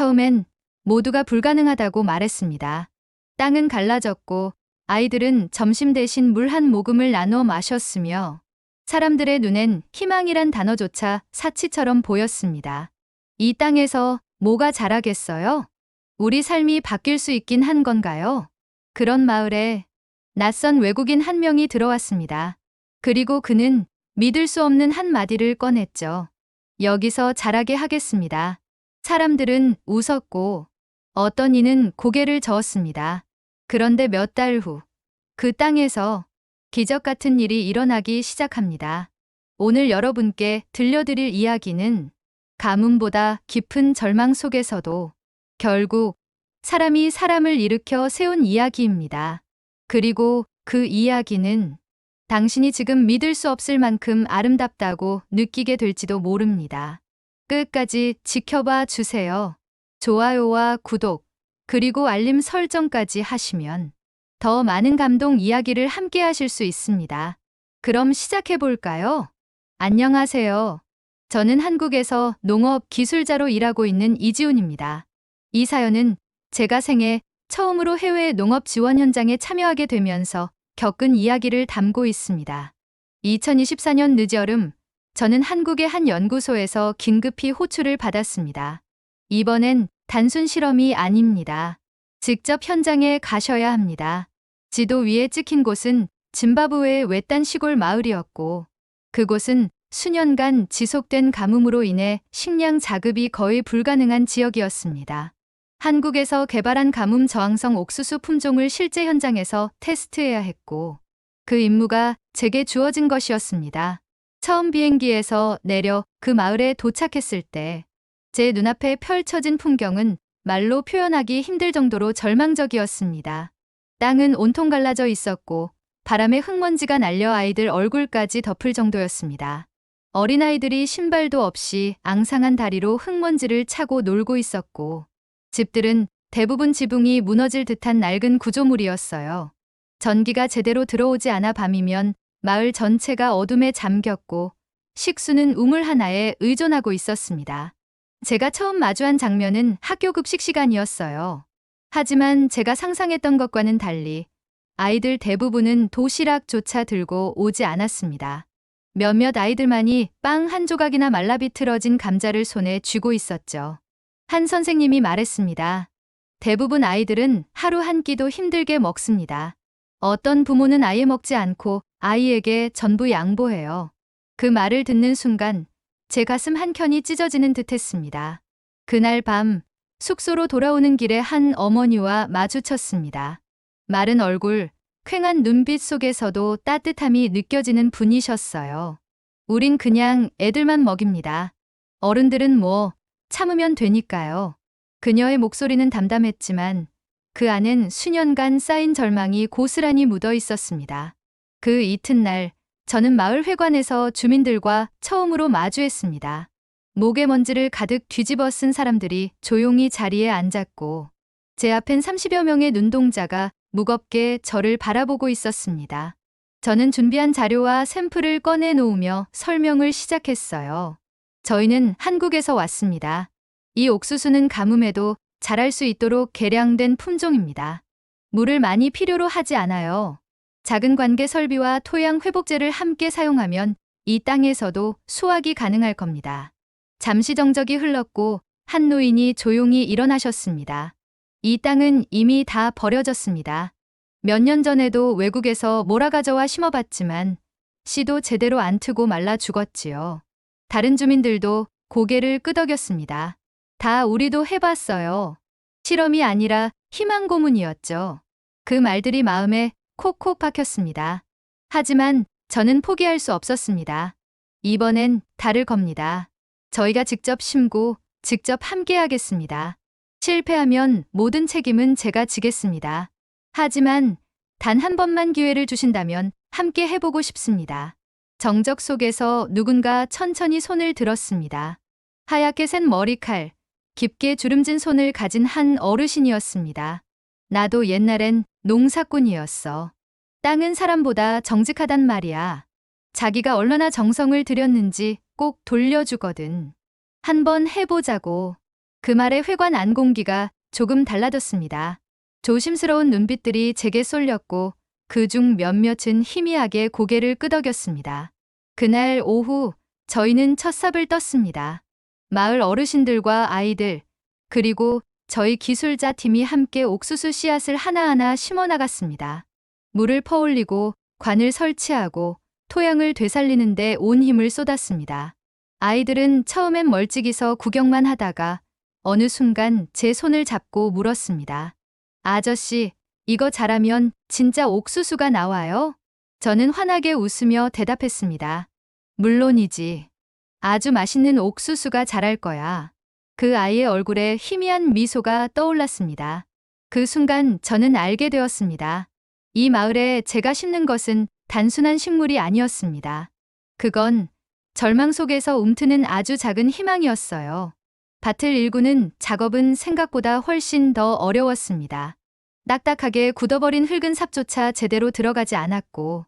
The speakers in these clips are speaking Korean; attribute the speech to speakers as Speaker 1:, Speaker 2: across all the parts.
Speaker 1: 처음엔 모두가 불가능하다고 말했습니다. 땅은 갈라졌고 아이들은 점심 대신 물 한 모금을 나눠 마셨으며 사람들의 눈엔 희망이란 단어조차 사치처럼 보였습니다. 이 땅에서 뭐가 자라겠어요? 우리 삶이 바뀔 수 있긴 한 건가요? 그런 마을에 낯선 외국인 한 명이 들어왔습니다. 그리고 그는 믿을 수 없는 한마디를 꺼냈죠. 여기서 자라게 하겠습니다. 사람들은 웃었고 어떤 이는 고개를 저었습니다. 그런데 몇 달 후, 그 땅에서 기적 같은 일이 일어나기 시작합니다. 오늘 여러분께 들려드릴 이야기는 가뭄보다 깊은 절망 속에서도 결국 사람이 사람을 일으켜 세운 이야기입니다. 그리고 그 이야기는 당신이 지금 믿을 수 없을 만큼 아름답다고 느끼게 될지도 모릅니다. 끝까지 지켜봐 주세요. 좋아요와 구독, 그리고 알림 설정까지 하시면 더 많은 감동 이야기를 함께 하실 수 있습니다. 그럼 시작해 볼까요? 안녕하세요. 저는 한국에서 농업 기술자로 일하고 있는 이지훈입니다. 이 사연은 제가 생애 처음으로 해외 농업 지원 현장에 참여하게 되면서 겪은 이야기를 담고 있습니다. 2024년 늦여름, 저는 한국의 한 연구소에서 긴급히 호출을 받았습니다. 이번엔 단순 실험이 아닙니다. 직접 현장에 가셔야 합니다. 지도 위에 찍힌 곳은 짐바브웨의 외딴 시골 마을이었고, 그곳은 수년간 지속된 가뭄으로 인해 식량 자급이 거의 불가능한 지역이었습니다. 한국에서 개발한 가뭄 저항성 옥수수 품종을 실제 현장에서 테스트해야 했고, 그 임무가 제게 주어진 것이었습니다. 처음 비행기에서 내려 그 마을에 도착했을 때 제 눈앞에 펼쳐진 풍경은 말로 표현하기 힘들 정도로 절망적이었습니다. 땅은 온통 갈라져 있었고 바람에 흙먼지가 날려 아이들 얼굴까지 덮을 정도였습니다. 어린아이들이 신발도 없이 앙상한 다리로 흙먼지를 차고 놀고 있었고 집들은 대부분 지붕이 무너질 듯한 낡은 구조물이었어요. 전기가 제대로 들어오지 않아 밤이면 마을 전체가 어둠에 잠겼고 식수는 우물 하나에 의존하고 있었습니다. 제가 처음 마주한 장면은 학교 급식 시간이었어요. 하지만 제가 상상했던 것과는 달리 아이들 대부분은 도시락조차 들고 오지 않았습니다. 몇몇 아이들만이 빵 한 조각이나 말라비틀어진 감자를 손에 쥐고 있었죠. 한 선생님이 말했습니다. 대부분 아이들은 하루 한 끼도 힘들게 먹습니다. 어떤 부모는 아예 먹지 않고 아이에게 전부 양보해요. 그 말을 듣는 순간 제 가슴 한켠이 찢어지는 듯 했습니다. 그날 밤 숙소로 돌아오는 길에 한 어머니와 마주쳤습니다. 마른 얼굴, 퀭한 눈빛 속에서도 따뜻함이 느껴지는 분이셨어요. 우린 그냥 애들만 먹입니다. 어른들은 뭐 참으면 되니까요. 그녀의 목소리는 담담했지만 그 안엔 수년간 쌓인 절망이 고스란히 묻어 있었습니다. 그 이튿날 저는 마을 회관에서 주민들과 처음으로 마주했습니다. 목에 먼지를 가득 뒤집어 쓴 사람들이 조용히 자리에 앉았고 제 앞엔 30여 명의 눈동자가 무겁게 저를 바라보고 있었습니다. 저는 준비한 자료와 샘플을 꺼내 놓으며 설명을 시작했어요. 저희는 한국에서 왔습니다. 이 옥수수는 가뭄에도 자랄 수 있도록 개량된 품종입니다. 물을 많이 필요로 하지 않아요. 작은 관계 설비와 토양 회복제를 함께 사용하면 이 땅에서도 수확이 가능할 겁니다. 잠시 정적이 흘렀고 한 노인이 조용히 일어나셨습니다. 이 땅은 이미 다 버려졌습니다. 몇 년 전에도 외국에서 몰아가져와 심어봤지만 씨도 제대로 안 트고 말라 죽었지요. 다른 주민들도 고개를 끄덕였습니다. 다 우리도 해봤어요. 실험이 아니라 희망 고문이었죠. 그 말들이 마음에 콕콕 박혔습니다. 하지만 저는 포기할 수 없었습니다. 이번엔 다를 겁니다. 저희가 직접 심고 직접 함께 하겠습니다. 실패하면 모든 책임은 제가 지겠습니다. 하지만 단 한 번만 기회를 주신다면 함께 해보고 싶습니다. 정적 속에서 누군가 천천히 손을 들었습니다. 하얗게 센 머리칼, 깊게 주름진 손을 가진 한 어르신이었습니다. 나도 옛날엔 농사꾼이었어. 땅은 사람보다 정직하단 말이야. 자기가 얼마나 정성을 들였는지 꼭 돌려주거든. 한번 해보자고. 그 말에 회관 안 공기가 조금 달라졌습니다. 조심스러운 눈빛들이 제게 쏠렸고 그중 몇몇은 희미하게 고개를 끄덕였습니다. 그날 오후 저희는 첫 삽을 떴습니다. 마을 어르신들과 아이들, 그리고 저희 기술자 팀이 함께 옥수수 씨앗을 하나하나 심어 나갔습니다. 물을 퍼올리고 관을 설치하고 토양을 되살리는 데 온 힘을 쏟았습니다. 아이들은 처음엔 멀찍이서 구경만 하다가 어느 순간 제 손을 잡고 물었습니다. 아저씨, 이거 잘하면 진짜 옥수수가 나와요? 저는 환하게 웃으며 대답했습니다. 물론이지. 아주 맛있는 옥수수가 자랄 거야. 그 아이의 얼굴에 희미한 미소가 떠올랐습니다. 그 순간 저는 알게 되었습니다. 이 마을에 제가 심는 것은 단순한 식물이 아니었습니다. 그건 절망 속에서 움트는 아주 작은 희망이었어요. 밭을 일구는 작업은 생각보다 훨씬 더 어려웠습니다. 딱딱하게 굳어버린 흙은 삽조차 제대로 들어가지 않았고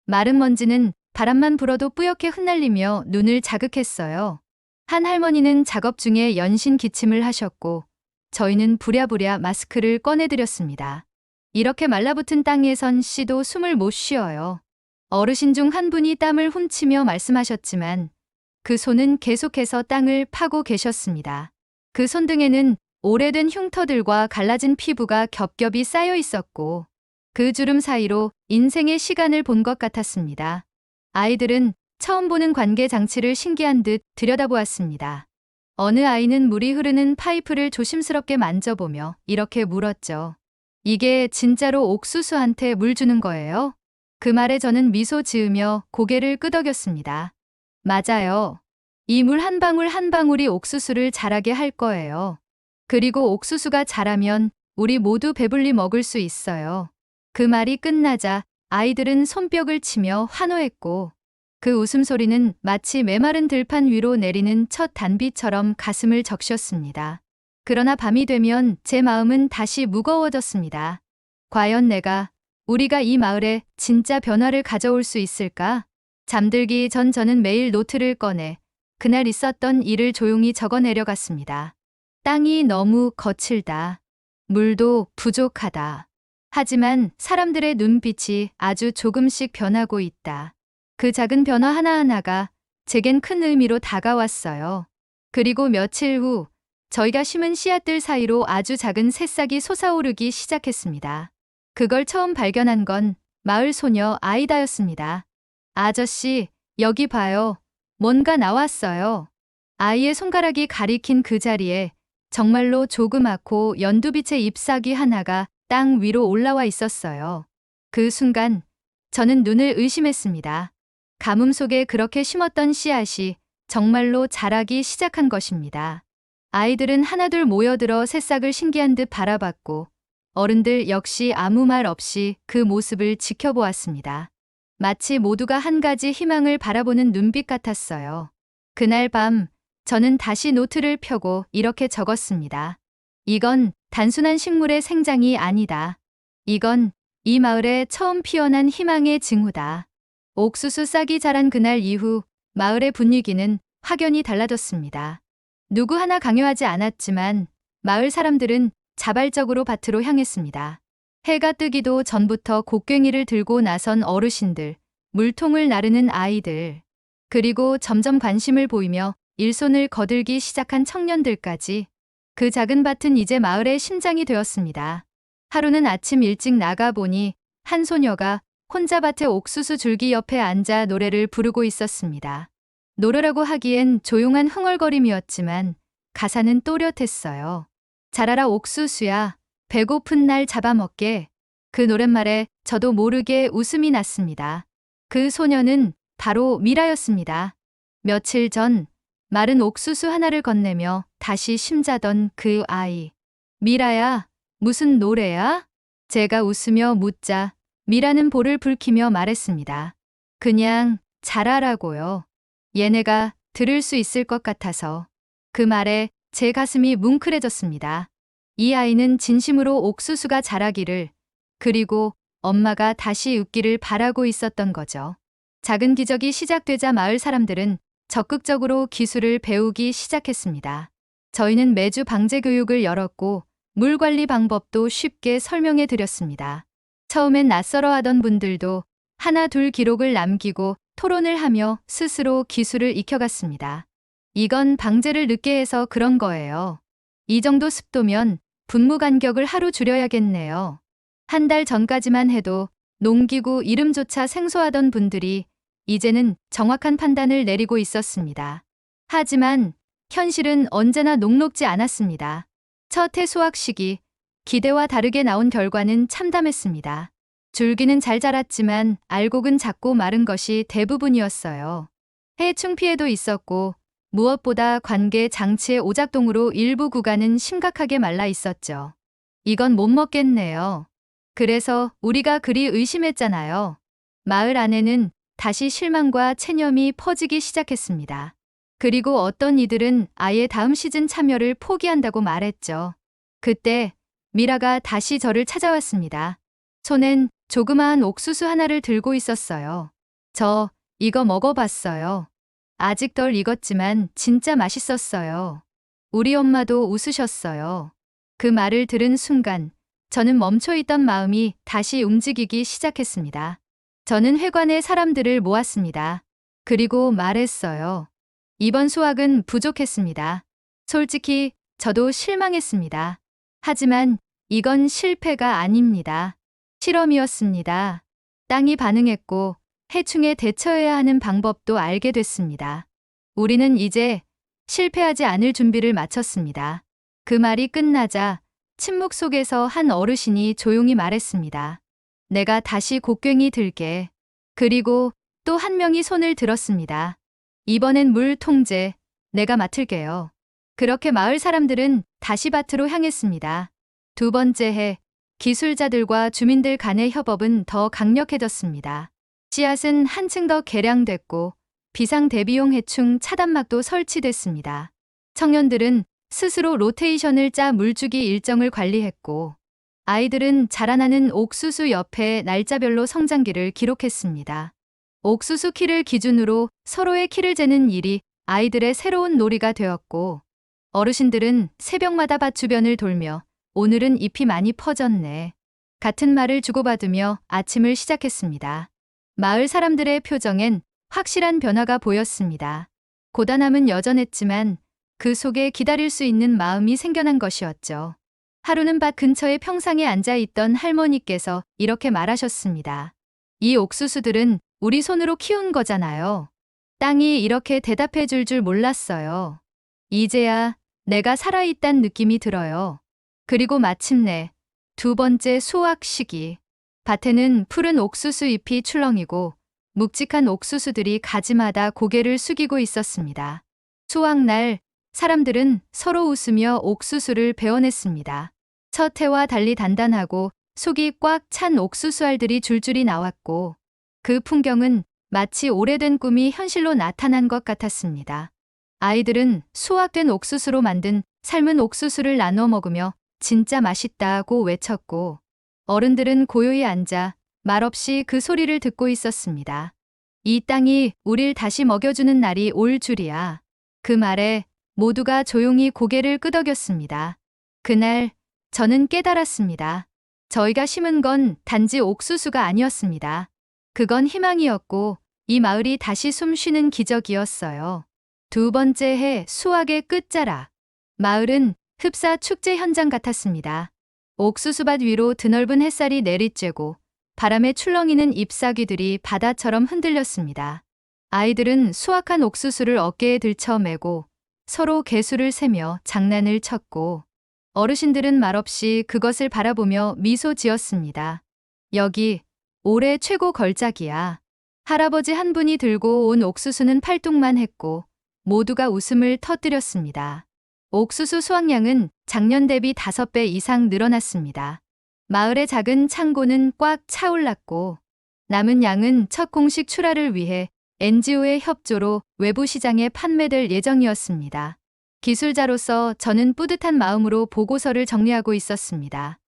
Speaker 1: 마른 먼지는 바람만 불어도 뿌옇게 흩날리며 눈을 자극했어요. 한 할머니는 작업 중에 연신 기침을 하셨고 저희는 부랴부랴 마스크를 꺼내드렸습니다. 이렇게 말라붙은 땅에선 씨도 숨을 못 쉬어요. 어르신 중 한 분이 땀을 훔치며 말씀하셨지만 그 손은 계속해서 땅을 파고 계셨습니다. 그 손등에는 오래된 흉터들과 갈라진 피부가 겹겹이 쌓여 있었고 그 주름 사이로 인생의 시간을 본 것 같았습니다. 아이들은 처음 보는 관계 장치를 신기한 듯 들여다보았습니다. 어느 아이는 물이 흐르는 파이프를 조심스럽게 만져보며 이렇게 물었죠. 이게 진짜로 옥수수한테 물 주는 거예요? 그 말에 저는 미소 지으며 고개를 끄덕였습니다. 맞아요. 이 물 한 방울 한 방울이 옥수수를 자라게 할 거예요. 그리고 옥수수가 자라면 우리 모두 배불리 먹을 수 있어요. 그 말이 끝나자 아이들은 손뼉을 치며 환호했고 그 웃음소리는 마치 메마른 들판 위로 내리는 첫 단비처럼 가슴을 적셨습니다. 그러나 밤이 되면 제 마음은 다시 무거워졌습니다. 과연 우리가 이 마을에 진짜 변화를 가져올 수 있을까? 잠들기 전 저는 매일 노트를 꺼내 그날 있었던 일을 조용히 적어 내려갔습니다. 땅이 너무 거칠다. 물도 부족하다. 하지만 사람들의 눈빛이 아주 조금씩 변하고 있다. 그 작은 변화 하나하나가 제겐 큰 의미로 다가왔어요. 그리고 며칠 후 저희가 심은 씨앗들 사이로 아주 작은 새싹이 솟아오르기 시작했습니다. 그걸 처음 발견한 건 마을 소녀 아이다였습니다. 아저씨, 여기 봐요. 뭔가 나왔어요. 아이의 손가락이 가리킨 그 자리에 정말로 조그맣고 연두빛의 잎사귀 하나가 땅 위로 올라와 있었어요. 그 순간 저는 눈을 의심했습니다. 가뭄 속에 그렇게 심었던 씨앗이 정말로 자라기 시작한 것입니다. 아이들은 하나둘 모여들어 새싹을 신기한 듯 바라봤고 어른들 역시 아무 말 없이 그 모습을 지켜보았습니다. 마치 모두가 한 가지 희망을 바라보는 눈빛 같았어요. 그날 밤 저는 다시 노트를 펴고 이렇게 적었습니다. 이건 단순한 식물의 생장이 아니다. 이건 이 마을에 처음 피어난 희망의 징후다. 옥수수 싹이 자란 그날 이후 마을의 분위기는 확연히 달라졌습니다. 누구 하나 강요하지 않았지만 마을 사람들은 자발적으로 밭으로 향했습니다. 해가 뜨기도 전부터 곡괭이를 들고 나선 어르신들, 물통을 나르는 아이들, 그리고 점점 관심을 보이며 일손을 거들기 시작한 청년들까지 그 작은 밭은 이제 마을의 심장이 되었습니다. 하루는 아침 일찍 나가보니 한 소녀가 혼자 밭의 옥수수 줄기 옆에 앉아 노래를 부르고 있었습니다. 노래라고 하기엔 조용한 흥얼거림이었지만 가사는 또렷했어요. 자라라 옥수수야, 배고픈 날 잡아먹게. 그 노랫말에 저도 모르게 웃음이 났습니다. 그 소녀는 바로 미라였습니다. 며칠 전 마른 옥수수 하나를 건네며 다시 심자던 그 아이. 미라야, 무슨 노래야? 제가 웃으며 묻자 미라는 볼을 붉히며 말했습니다. 그냥 자라라고요. 얘네가 들을 수 있을 것 같아서. 그 말에 제 가슴이 뭉클해졌습니다. 이 아이는 진심으로 옥수수가 자라기를, 그리고 엄마가 다시 웃기를 바라고 있었던 거죠. 작은 기적이 시작되자 마을 사람들은 적극적으로 기술을 배우기 시작했습니다. 저희는 매주 방제 교육을 열었고 물 관리 방법도 쉽게 설명해 드렸습니다. 처음엔 낯설어 하던 분들도 하나 둘 기록을 남기고 토론을 하며 스스로 기술을 익혀갔습니다. 이건 방제를 늦게 해서 그런 거예요. 이 정도 습도면 분무 간격을 하루 줄여야겠네요. 한 달 전까지만 해도 농기구 이름조차 생소하던 분들이 이제는 정확한 판단을 내리고 있었습니다. 하지만 현실은 언제나 녹록지 않았습니다. 첫 해 수확 시기, 기대와 다르게 나온 결과는 참담했습니다. 줄기는 잘 자랐지만 알곡은 작고 마른 것이 대부분이었어요. 해충 피해도 있었고 무엇보다 관계 장치의 오작동으로 일부 구간은 심각하게 말라 있었죠. 이건 못 먹겠네요. 그래서 우리가 그리 의심했잖아요. 마을 안에는 다시 실망과 체념이 퍼지기 시작했습니다. 그리고 어떤 이들은 아예 다음 시즌 참여를 포기한다고 말했죠. 그때 미라가 다시 저를 찾아왔습니다. 손엔 조그마한 옥수수 하나를 들고 있었어요. 저 이거 먹어봤어요. 아직 덜 익었지만 진짜 맛있었어요. 우리 엄마도 웃으셨어요. 그 말을 들은 순간 저는 멈춰있던 마음이 다시 움직이기 시작했습니다. 저는 회관에 사람들을 모았습니다. 그리고 말했어요. 이번 수확은 부족했습니다. 솔직히 저도 실망했습니다. 하지만 이건 실패가 아닙니다. 실험이었습니다. 땅이 반응했고 해충에 대처해야 하는 방법도 알게 됐습니다. 우리는 이제 실패하지 않을 준비를 마쳤습니다. 그 말이 끝나자 침묵 속에서 한 어르신이 조용히 말했습니다. 내가 다시 곡괭이 들게. 그리고 또 한 명이 손을 들었습니다. 이번엔 물 통제, 내가 맡을게요. 그렇게 마을 사람들은 다시 밭으로 향했습니다. 두 번째 해, 기술자들과 주민들 간의 협업은 더 강력해졌습니다. 씨앗은 한층 더 개량됐고 비상 대비용 해충 차단막도 설치됐습니다. 청년들은 스스로 로테이션을 짜 물주기 일정을 관리했고 아이들은 자라나는 옥수수 옆에 날짜별로 성장기를 기록했습니다. 옥수수 키를 기준으로 서로의 키를 재는 일이 아이들의 새로운 놀이가 되었고 어르신들은 새벽마다 밭 주변을 돌며 오늘은 잎이 많이 퍼졌네. 같은 말을 주고받으며 아침을 시작했습니다. 마을 사람들의 표정엔 확실한 변화가 보였습니다. 고단함은 여전했지만 그 속에 기다릴 수 있는 마음이 생겨난 것이었죠. 하루는 밭 근처에 평상에 앉아 있던 할머니께서 이렇게 말하셨습니다. 이 옥수수들은 우리 손으로 키운 거잖아요. 땅이 이렇게 대답해 줄 몰랐어요. 이제야 내가 살아있단 느낌이 들어요. 그리고 마침내 두 번째 수확 시기. 밭에는 푸른 옥수수 잎이 출렁이고 묵직한 옥수수들이 가지마다 고개를 숙이고 있었습니다. 수확날 사람들은 서로 웃으며 옥수수를 베어냈습니다. 첫 해와 달리 단단하고 속이 꽉 찬 옥수수알들이 줄줄이 나왔고 그 풍경은 마치 오래된 꿈이 현실로 나타난 것 같았습니다. 아이들은 수확된 옥수수로 만든 삶은 옥수수를 나눠 먹으며 진짜 맛있다고 외쳤고 어른들은 고요히 앉아 말없이 그 소리를 듣고 있었습니다. 이 땅이 우릴 다시 먹여주는 날이 올 줄이야. 그 말에 모두가 조용히 고개를 끄덕였습니다. 그날 저는 깨달았습니다. 저희가 심은 건 단지 옥수수가 아니었습니다. 그건 희망이었고 이 마을이 다시 숨 쉬는 기적이었어요. 두 번째 해 수확의 끝자락. 마을은 흡사 축제 현장 같았습니다. 옥수수밭 위로 드넓은 햇살이 내리쬐고 바람에 출렁이는 잎사귀들이 바다처럼 흔들렸습니다. 아이들은 수확한 옥수수를 어깨에 들쳐 메고 서로 개수를 세며 장난을 쳤고 어르신들은 말없이 그것을 바라보며 미소 지었습니다. 여기 올해 최고 걸작이야. 할아버지 한 분이 들고 온 옥수수는 팔뚝만 했고 모두가 웃음을 터뜨렸습니다. 옥수수 수확량은 작년 대비 5배 이상 늘어났습니다. 마을의 작은 창고는 꽉 차올랐고 남은 양은 첫 공식 출하를 위해 NGO의 협조로 외부 시장에 판매될 예정이었습니다. 기술자로서 저는 뿌듯한 마음으로 보고서를 정리하고 있었습니다.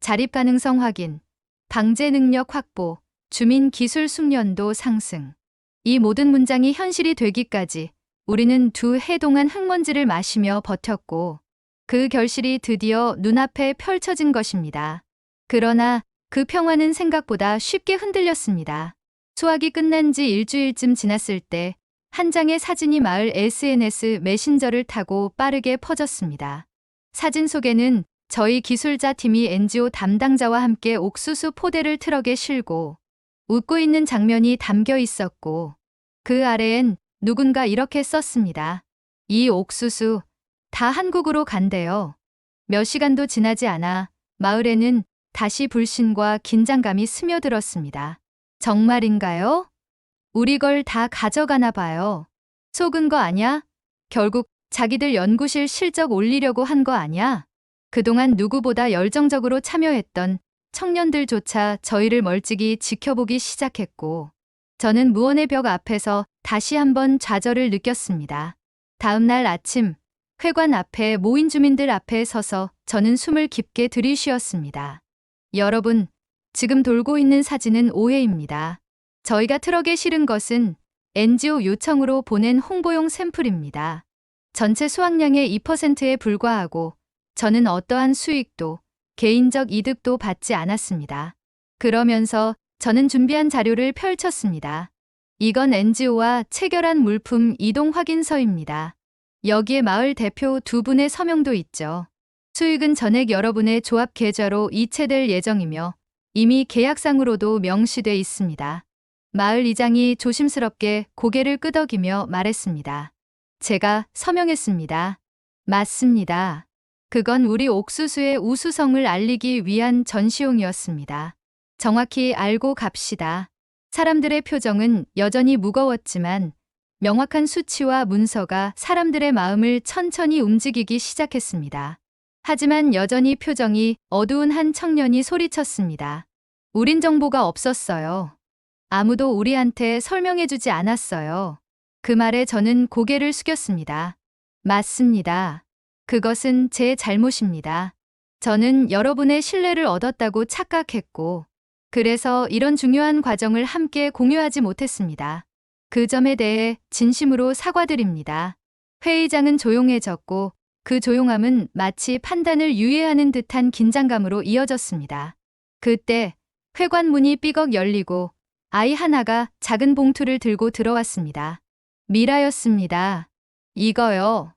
Speaker 1: 자립 가능성 확인, 방제 능력 확보, 주민 기술 숙련도 상승. 이 모든 문장이 현실이 되기까지 우리는 2해 동안 흙먼지를 마시며 버텼고 그 결실이 드디어 눈앞에 펼쳐진 것입니다. 그러나 그 평화는 생각보다 쉽게 흔들렸습니다. 수확이 끝난 지 일주일쯤 지났을 때 한 장의 사진이 마을 SNS 메신저를 타고 빠르게 퍼졌습니다. 사진 속에는 저희 기술자 팀이 NGO 담당자와 함께 옥수수 포대를 트럭에 실고 웃고 있는 장면이 담겨 있었고 그 아래엔 누군가 이렇게 썼습니다. 이 옥수수 다 한국으로 간대요. 몇 시간도 지나지 않아 마을에는 다시 불신과 긴장감이 스며들었습니다. 정말인가요? 우리 걸 다 가져가나 봐요. 속은 거 아냐? 결국 자기들 연구실 실적 올리려고 한 거 아냐? 그동안 누구보다 열정적으로 참여했던 청년들조차 저희를 멀찍이 지켜보기 시작했고 저는 무언의 벽 앞에서 다시 한번 좌절을 느꼈습니다. 다음 날 아침 회관 앞에 모인 주민들 앞에 서서 저는 숨을 깊게 들이쉬었습니다. 여러분, 지금 돌고 있는 사진은 오해입니다. 저희가 트럭에 실은 것은 NGO 요청으로 보낸 홍보용 샘플입니다. 전체 수확량의 2%에 불과하고 저는 어떠한 수익도 개인적 이득도 받지 않았습니다. 그러면서 저는 준비한 자료를 펼쳤습니다. 이건 NGO와 체결한 물품 이동 확인서입니다. 여기에 마을 대표 2분의 서명도 있죠. 수익은 전액 여러분의 조합 계좌로 이체될 예정이며 이미 계약상으로도 명시돼 있습니다. 마을 이장이 조심스럽게 고개를 끄덕이며 말했습니다. 제가 서명했습니다. 맞습니다. 그건 우리 옥수수의 우수성을 알리기 위한 전시용이었습니다. 정확히 알고 갑시다. 사람들의 표정은 여전히 무거웠지만 명확한 수치와 문서가 사람들의 마음을 천천히 움직이기 시작했습니다. 하지만 여전히 표정이 어두운 한 청년이 소리쳤습니다. 우린 정보가 없었어요. 아무도 우리한테 설명해주지 않았어요. 그 말에 저는 고개를 숙였습니다. 맞습니다. 그것은 제 잘못입니다. 저는 여러분의 신뢰를 얻었다고 착각했고, 그래서 이런 중요한 과정을 함께 공유하지 못했습니다. 그 점에 대해 진심으로 사과드립니다. 회의장은 조용해졌고, 그 조용함은 마치 판단을 유예하는 듯한 긴장감으로 이어졌습니다. 그때 회관 문이 삐걱 열리고 아이 하나가 작은 봉투를 들고 들어왔습니다. 미라였습니다. 이거요.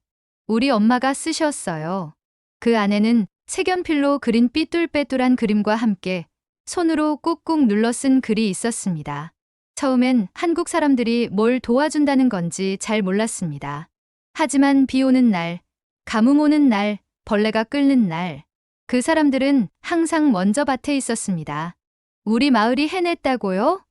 Speaker 1: 우리 엄마가 쓰셨어요. 그 안에는 색연필로 그린 삐뚤빼뚤한 그림과 함께 손으로 꾹꾹 눌러 쓴 글이 있었습니다. 처음엔 한국 사람들이 뭘 도와준다는 건지 잘 몰랐습니다. 하지만 비 오는 날, 가뭄 오는 날, 벌레가 끓는 날, 그 사람들은 항상 먼저 밭에 있었습니다. 우리 마을이 해냈다고요?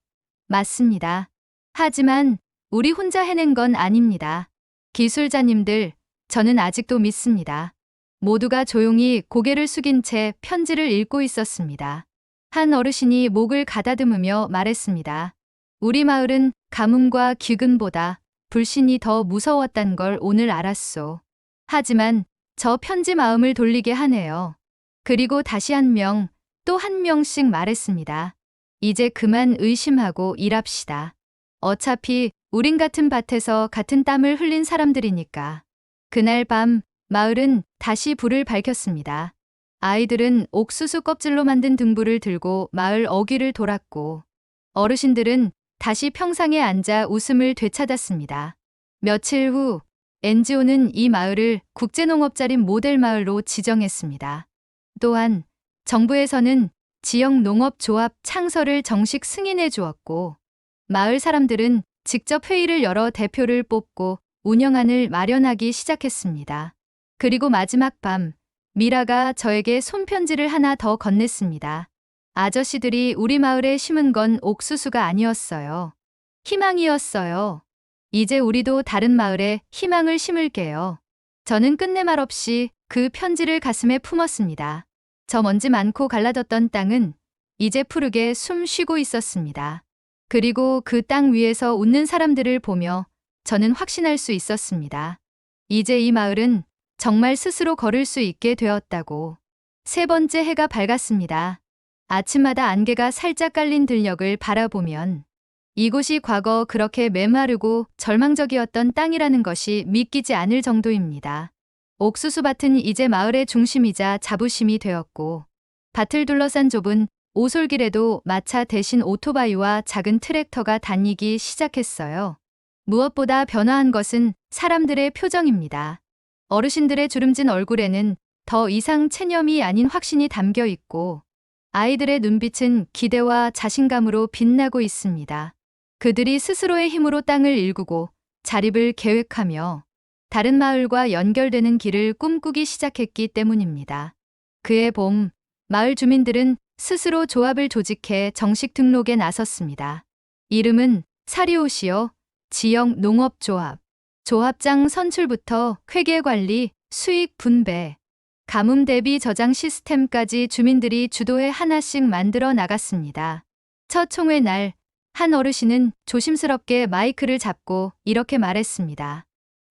Speaker 1: 맞습니다. 하지만 우리 혼자 해낸 건 아닙니다. 기술자님들, 저는 아직도 믿습니다. 모두가 조용히 고개를 숙인 채 편지를 읽고 있었습니다. 한 어르신이 목을 가다듬으며 말했습니다. 우리 마을은 가뭄과 기근보다 불신이 더 무서웠단 걸 오늘 알았소. 하지만 저 편지 마음을 돌리게 하네요. 그리고 다시 한 명, 또 한 명씩 말했습니다. 이제 그만 의심하고 일합시다. 어차피 우린 같은 밭에서 같은 땀을 흘린 사람들이니까. 그날 밤 마을은 다시 불을 밝혔습니다. 아이들은 옥수수 껍질로 만든 등불을 들고 마을 어귀를 돌았고 어르신들은 다시 평상에 앉아 웃음을 되찾았습니다. 며칠 후 NGO는 이 마을을 국제농업자립 모델 마을로 지정했습니다. 또한 정부에서는 지역 농업조합 창설을 정식 승인해 주었고 마을 사람들은 직접 회의를 열어 대표를 뽑고 운영안을 마련하기 시작했습니다. 그리고 마지막 밤 미라가 저에게 손편지를 하나 더 건넸습니다. 아저씨들이 우리 마을에 심은 건 옥수수가 아니었어요. 희망이었어요. 이제 우리도 다른 마을에 희망을 심을게요. 저는 끝내 말 없이 그 편지를 가슴에 품었습니다. 저 먼지 많고 갈라졌던 땅은 이제 푸르게 숨 쉬고 있었습니다. 그리고 그 땅 위에서 웃는 사람들을 보며 저는 확신할 수 있었습니다. 이제 이 마을은 정말 스스로 걸을 수 있게 되었다고. 세 번째 해가 밝았습니다. 아침마다 안개가 살짝 깔린 들녘을 바라보면 이곳이 과거 그렇게 메마르고 절망적이었던 땅이라는 것이 믿기지 않을 정도입니다. 옥수수밭은 이제 마을의 중심이자 자부심이 되었고, 밭을 둘러싼 좁은 오솔길에도 마차 대신 오토바이와 작은 트랙터가 다니기 시작했어요. 무엇보다 변화한 것은 사람들의 표정입니다. 어르신들의 주름진 얼굴에는 더 이상 체념이 아닌 확신이 담겨 있고, 아이들의 눈빛은 기대와 자신감으로 빛나고 있습니다. 그들이 스스로의 힘으로 땅을 일구고 자립을 계획하며 다른 마을과 연결되는 길을 꿈꾸기 시작했기 때문입니다. 그해 봄, 마을 주민들은 스스로 조합을 조직해 정식 등록에 나섰습니다. 이름은 사리오시오 지역 농업조합. 조합장 선출부터 회계관리, 수익 분배, 가뭄 대비 저장 시스템까지 주민들이 주도해 하나씩 만들어 나갔습니다. 첫 총회 날, 한 어르신은 조심스럽게 마이크를 잡고 이렇게 말했습니다.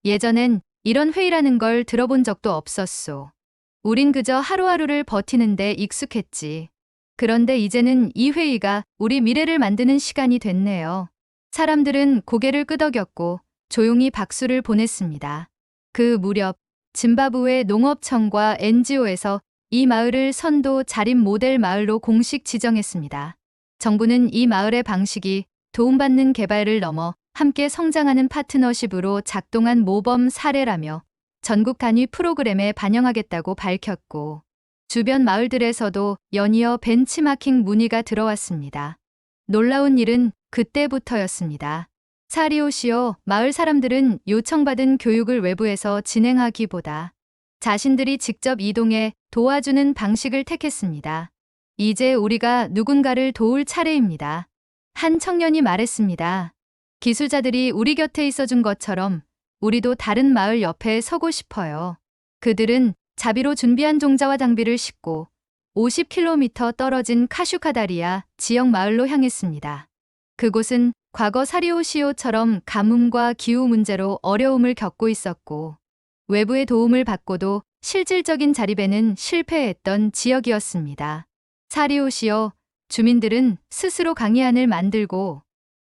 Speaker 1: 예전엔 이런 회의라는 걸 들어본 적도 없었소. 우린 그저 하루하루를 버티는데 익숙했지. 그런데 이제는 이 회의가 우리 미래를 만드는 시간이 됐네요. 사람들은 고개를 끄덕였고 조용히 박수를 보냈습니다. 그 무렵 짐바브웨 농업청과 NGO에서 이 마을을 선도 자립 모델 마을로 공식 지정했습니다. 정부는 이 마을의 방식이 도움받는 개발을 넘어 함께 성장하는 파트너십으로 작동한 모범 사례라며 전국 단위 프로그램에 반영하겠다고 밝혔고, 주변 마을들에서도 연이어 벤치마킹 문의가 들어왔습니다. 놀라운 일은 그때부터였습니다. 사리오시오 마을 사람들은 요청받은 교육을 외부에서 진행하기보다 자신들이 직접 이동해 도와주는 방식을 택했습니다. 이제 우리가 누군가를 도울 차례입니다. 한 청년이 말했습니다. 기술자들이 우리 곁에 있어준 것처럼 우리도 다른 마을 옆에 서고 싶어요. 그들은 자비로 준비한 종자와 장비를 싣고 50km 떨어진 카슈카다리아 지역 마을로 향했습니다. 그곳은 과거 사리오시오처럼 가뭄과 기후 문제로 어려움을 겪고 있었고, 외부의 도움을 받고도 실질적인 자립에는 실패했던 지역이었습니다. 사리오시오 주민들은 스스로 강의안을 만들고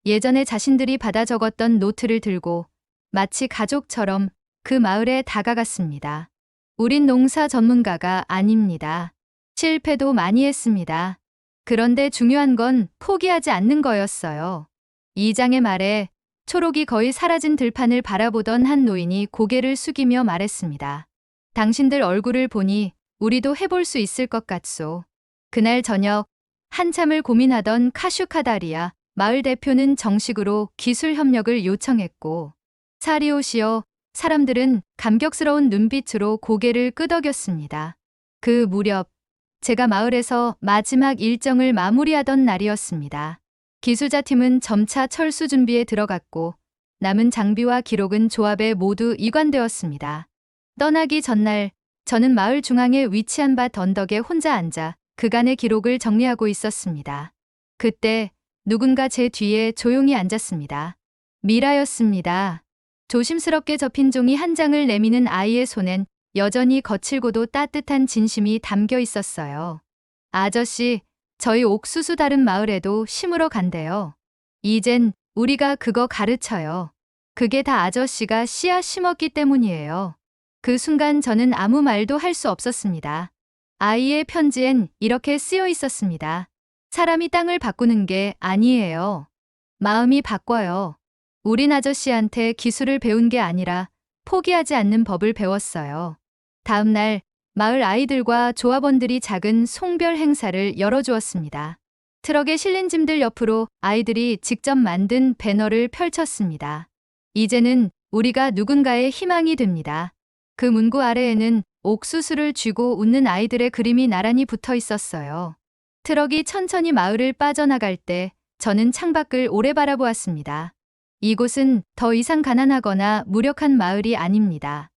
Speaker 1: 예전에 자신들이 받아 적었던 노트를 들고 마치 가족처럼 그 마을에 다가갔습니다. 우린 농사 전문가가 아닙니다. 실패도 많이 했습니다. 그런데 중요한 건 포기하지 않는 거였어요. 이 장의 말에 초록이 거의 사라진 들판을 바라보던 한 노인이 고개를 숙이며 말했습니다. 당신들 얼굴을 보니 우리도 해볼 수 있을 것 같소. 그날 저녁 한참을 고민하던 카슈카다리아 마을 대표는 정식으로 기술 협력을 요청했고, 사리오시오 사람들은 감격스러운 눈빛으로 고개를 끄덕였습니다. 그 무렵 제가 마을에서 마지막 일정을 마무리하던 날이었습니다. 기술자 팀은 점차 철수 준비에 들어갔고 남은 장비와 기록은 조합에 모두 이관되었습니다. 떠나기 전날 저는 마을 중앙에 위치한 밭 언덕에 혼자 앉아 그간의 기록을 정리하고 있었습니다. 그때 누군가 제 뒤에 조용히 앉았습니다. 미라였습니다. 조심스럽게 접힌 종이 한 장을 내미는 아이의 손엔 여전히 거칠고도 따뜻한 진심이 담겨 있었어요. 아저씨, 저희 옥수수 다른 마을에도 심으러 간대요. 이젠 우리가 그거 가르쳐요. 그게 다 아저씨가 씨앗 심었기 때문이에요. 그 순간 저는 아무 말도 할 수 없었습니다. 아이의 편지엔 이렇게 쓰여 있었습니다. 사람이 땅을 바꾸는 게 아니에요. 마음이 바꿔요. 우린 아저씨한테 기술을 배운 게 아니라 포기하지 않는 법을 배웠어요. 다음 날 마을 아이들과 조합원들이 작은 송별 행사를 열어주었습니다. 트럭에 실린 짐들 옆으로 아이들이 직접 만든 배너를 펼쳤습니다. 이제는 우리가 누군가의 희망이 됩니다. 그 문구 아래에는 옥수수를 쥐고 웃는 아이들의 그림이 나란히 붙어 있었어요. 트럭이 천천히 마을을 빠져나갈 때 저는 창밖을 오래 바라보았습니다. 이곳은 더 이상 가난하거나 무력한 마을이 아닙니다.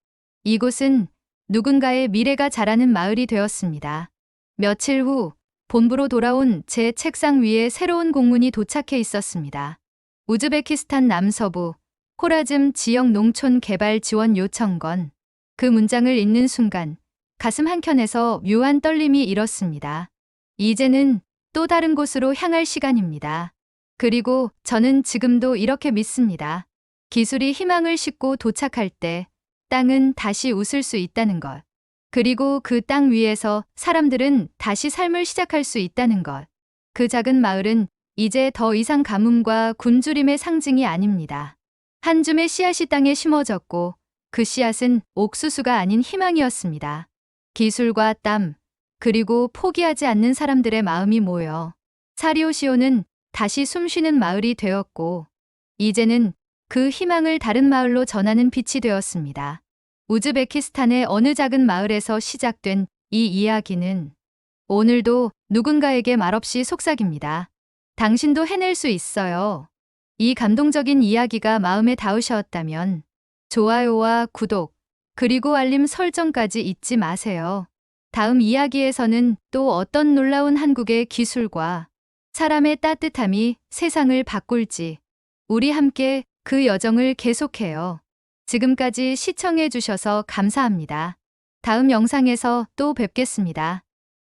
Speaker 1: 이곳은 누군가의 미래가 자라는 마을이 되었습니다. 며칠 후 본부로 돌아온 제 책상 위에 새로운 공문이 도착해 있었습니다. 우즈베키스탄 남서부 코라즘 지역 농촌 개발 지원 요청건. 그 문장을 읽는 순간 가슴 한켠에서 묘한 떨림이 일었습니다. 이제는 또 다른 곳으로 향할 시간입니다. 그리고 저는 지금도 이렇게 믿습니다. 기술이 희망을 싣고 도착할 때 땅은 다시 웃을 수 있다는 것. 그리고 그 땅 위에서 사람들은 다시 삶을 시작할 수 있다는 것. 그 작은 마을은 이제 더 이상 가뭄과 굶주림의 상징이 아닙니다. 한 줌의 씨앗이 땅에 심어졌고 그 씨앗은 옥수수가 아닌 희망이었습니다. 기술과 땀, 그리고 포기하지 않는 사람들의 마음이 모여 사리오시오는 다시 숨쉬는 마을이 되었고 이제는 그 희망을 다른 마을로 전하는 빛이 되었습니다. 우즈베키스탄의 어느 작은 마을에서 시작된 이 이야기는 오늘도 누군가에게 말없이 속삭입니다. 당신도 해낼 수 있어요. 이 감동적인 이야기가 마음에 닿으셨다면 좋아요와 구독, 그리고 알림 설정까지 잊지 마세요. 다음 이야기에서는 또 어떤 놀라운 한국의 기술과 사람의 따뜻함이 세상을 바꿀지 우리 함께 그 여정을 계속해요. 지금까지 시청해 주셔서 감사합니다. 다음 영상에서 또 뵙겠습니다.